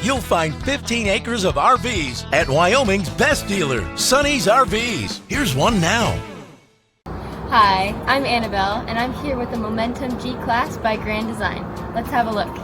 you'll find 15 acres of RVs at Wyoming's best dealer, Sonny's RVs. Here's one now. Hi, I'm Annabelle, and I'm here with the Momentum G-Class by Grand Design. Let's have a look.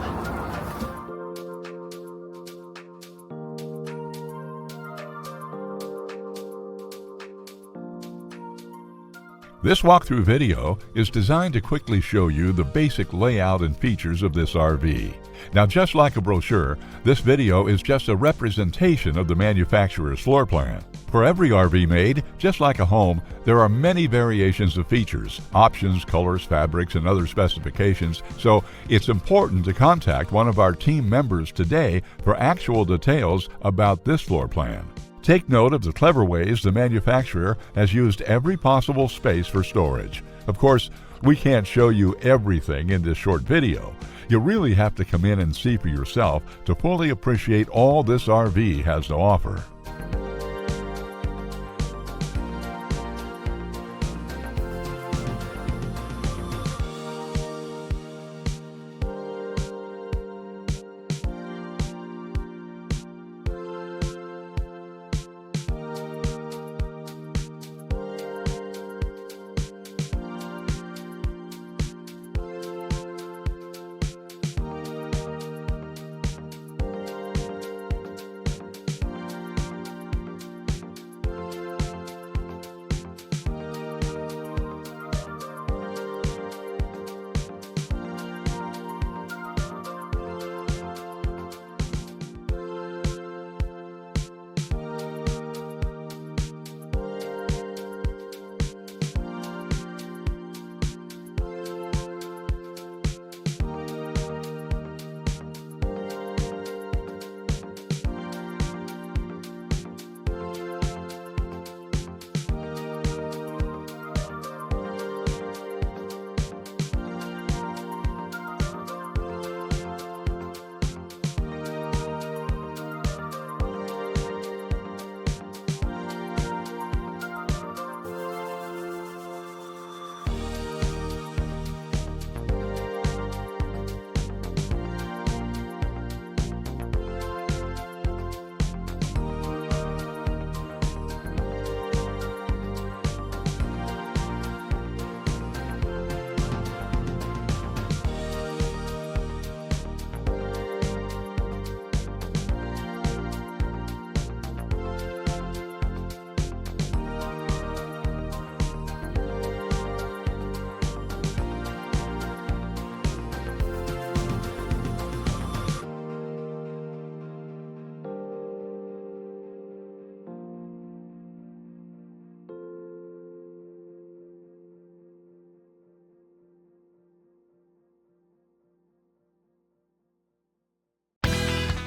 This walkthrough video is designed to quickly show you the basic layout and features of this RV. Now, just like a brochure, this video is just a representation of the manufacturer's floor plan. For every RV made, just like a home, there are many variations of features, options, colors, fabrics, and other specifications, so it's important to contact one of our team members today for actual details about this floor plan. Take note of the clever ways the manufacturer has used every possible space for storage. Of course, we can't show you everything in this short video. You really have to come in and see for yourself to fully appreciate all this RV has to offer.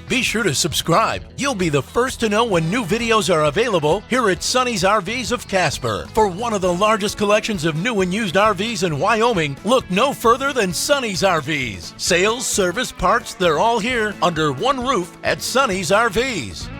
Be sure to subscribe. You'll be the first to know when new videos are available here at Sonny's RVs of Casper. For one of the largest collections of new and used RVs in Wyoming, look no further than Sonny's RVs. Sales, service, parts, they're all here under one roof at Sonny's RVs.